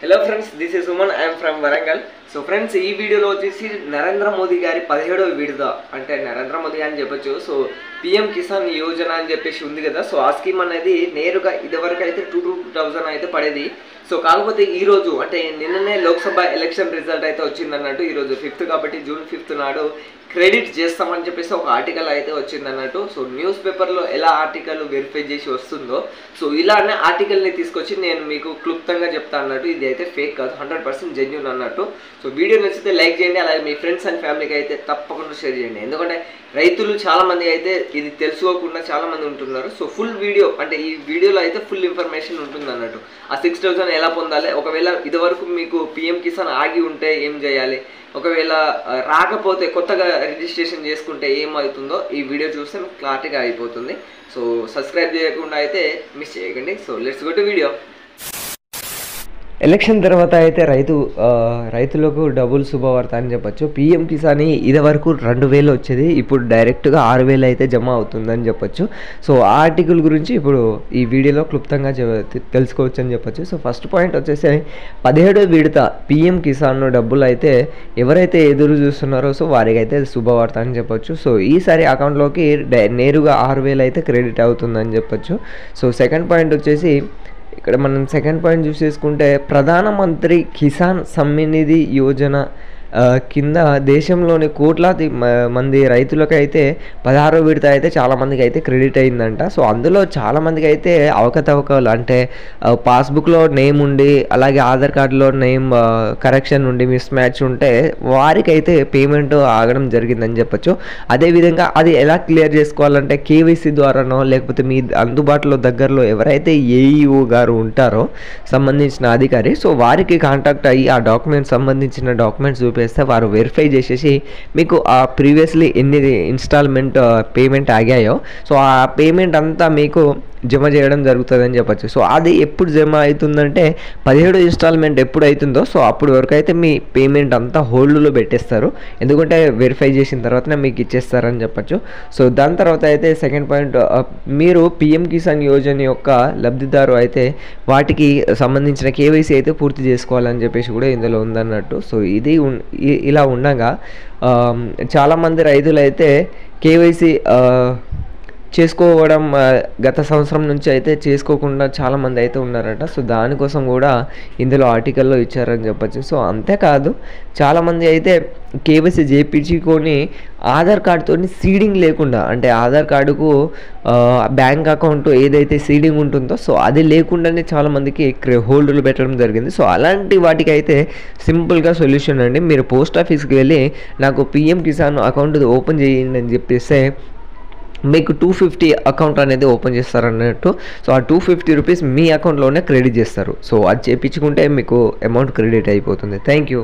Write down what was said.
Hello friends, this is Suman. I'm from Warangal. So friends, ఈ వీడియోలో వచ్చేసి నరేంద్ర మోదీ గారి 17వ విడత అంటే నరేంద్ర మోదీ అని చెప్పొచ్చు. సో పిఎం కిసాన్ యోజన అని చెప్పేసి ఉంది కదా. సో ఆ స్కీమ్ అనేది నేరుగా ఇదివరకు అయితే 2000 అయితే పడేది. సో కాకపోతే ఈరోజు అంటే నిన్ననే లోక్సభ ఎలక్షన్ రిజల్ట్ అయితే వచ్చింది అన్నట్టు. ఈరోజు 5th కాబట్టి జూన్ 5th నాడు క్రెడిట్ చేస్తామని చెప్పేసి ఒక ఆర్టికల్ అయితే వచ్చింది అన్నట్టు. సో న్యూస్ పేపర్లో ఎలా ఆర్టికల్ వెరిఫై చేసి వస్తుందో సో ఇలానే ఆర్టికల్ని తీసుకొచ్చి నేను మీకు క్లుప్తంగా చెప్తాను అన్నట్టు. ఇది అయితే ఫేక్ కాదు, 100% జెన్యూన్ అన్నట్టు. సో వీడియో నచ్చితే లైక్ చేయండి, అలాగే మీ ఫ్రెండ్స్ అండ్ ఫ్యామిలీకి అయితే తప్పకుండా షేర్ చేయండి. ఎందుకంటే రైతులు చాలామంది అయితే ఇది తెలుసుకోకుండా చాలామంది ఉంటున్నారు. సో ఫుల్ వీడియో అంటే ఈ వీడియోలో అయితే ఫుల్ ఇన్ఫర్మేషన్ ఉంటుంది అన్నట్టు. ఆ 6000 ఎలా పొందాలి, ఒకవేళ ఇదివరకు మీకు పిఎం కిసాన్ ఆగి ఉంటే ఏం చేయాలి, ఒకవేళ రాకపోతే కొత్తగా రిజిస్ట్రేషన్ చేసుకుంటే ఏమవుతుందో ఈ వీడియో చూస్తే మీకు క్లారిటీగా అయిపోతుంది. సో సబ్స్క్రైబ్ చేయకుండా అయితే మిస్ చేయకండి. So let's go to video. Election తర్వాత అయితే రైతులకు డబుల్ శుభవార్త అని చెప్పొచ్చు. పిఎం కిసాన్ ఇదివరకు 2000 వచ్చేది, ఇప్పుడు డైరెక్ట్గా 6000 అయితే జమ అవుతుందని చెప్పొచ్చు. సో ఆ ఆర్టికల్ గురించి ఇప్పుడు ఈ వీడియోలో క్లుప్తంగా తెలుసుకోవచ్చు అని చెప్పొచ్చు. సో ఫస్ట్ పాయింట్ వచ్చేసి 17వ విడత పిఎం కిసాన్ డబ్బులు అయితే ఎవరైతే ఎదురు చూస్తున్నారో సో వారికి అయితే శుభవార్త అని చెప్పొచ్చు. సో ఈసారి అకౌంట్లోకి నేరుగా 6000 అయితే క్రెడిట్ అవుతుందని చెప్పొచ్చు. సో సెకండ్ పాయింట్ వచ్చేసి ఇక్కడ మనం సెకండ్ పాయింట్ చూసేసుకుంటే ప్రధానమంత్రి కిసాన్ సమ్మాన్ యోజన కింద దేశంలోని కోట్లాది మంది రైతులకైతే 16వ విడత అయితే చాలామందికి అయితే క్రెడిట్ అయిందంట. సో అందులో చాలామందికి అయితే అవకతవకలు అంటే పాస్బుక్లో నేమ్ ఉండి అలాగే ఆధార్ కార్డులో నేమ్ కరెక్షన్ ఉండి మిస్ మ్యాచ్ ఉంటే వారికైతే పేమెంట్ ఆగడం జరిగిందని చెప్పొచ్చు. అదేవిధంగా అది ఎలా క్లియర్ చేసుకోవాలంటే కేవైసీ ద్వారానో లేకపోతే మీ అందుబాటులో దగ్గరలో ఎవరైతే ఏఈఓ గారు ఉంటారో సంబంధించిన అధికారి సో వారికి కాంటాక్ట్ అయ్యి ఆ డాక్యుమెంట్స్ సంబంధించిన డాక్యుమెంట్స్ చూపేస్తే వారు వెరిఫై చేసేసి మీకు ఆ ప్రీవియస్లీ ఎన్ని ఇన్స్టాల్మెంట్ పేమెంట్ ఆగాయో సో ఆ పేమెంట్ అంతా మీకు జమ చేయడం జరుగుతుందని చెప్పచ్చు. సో అది ఎప్పుడు జమ అవుతుందంటే 17 ఇన్స్టాల్మెంట్ ఎప్పుడు అవుతుందో సో అప్పుడు వరకు అయితే మీ పేమెంట్ అంతా హోల్డ్లో పెట్టేస్తారు, ఎందుకంటే వెరిఫై చేసిన తర్వాతనే మీకు ఇచ్చేస్తారని చెప్పచ్చు. సో దాని తర్వాత అయితే సెకండ్ పాయింట్, మీరు పిఎం కిసాన్ యోజన యొక్క లబ్ధిదారు అయితే వాటికి సంబంధించిన కేవైసీ అయితే పూర్తి చేసుకోవాలని చెప్పేసి కూడా ఇందులో ఉందన్నట్టు. సో ఇది ఇలా ఉండగా చాలామంది రైతులు అయితే కేవైసీ చేసుకోవడం గత సంవత్సరం నుంచి అయితే చేసుకోకుండా చాలామంది అయితే ఉన్నారట. సో దానికోసం కూడా ఇందులో ఆర్టికల్లో ఇచ్చారని చెప్పచ్చు. సో అంతేకాదు చాలామంది అయితే కేవైసీ చేయించుకొని ఆధార్ కార్డుతో సీడింగ్ లేకుండా అంటే ఆధార్ కార్డుకు బ్యాంక్ అకౌంట్ ఏదైతే సీడింగ్ ఉంటుందో సో అది లేకుండానే చాలామందికి హోల్డ్లు పెట్టడం జరిగింది. సో అలాంటి వాటికి అయితే సింపుల్గా సొల్యూషన్ అండి, మీరు పోస్ట్ ఆఫీస్కి వెళ్ళి నాకు పిఎం కిసాన్ అకౌంట్ ఓపెన్ చేయండి అని చెప్పేస్తే మీకు 250 అకౌంట్ అనేది ఓపెన్ చేస్తారన్నట్టు. సో ఆ 250 రూపీస్ మీ అకౌంట్లోనే క్రెడిట్ చేస్తారు. సో అది చేయించుకుంటే మీకు అమౌంట్ క్రెడిట్ అయిపోతుంది. Thank you.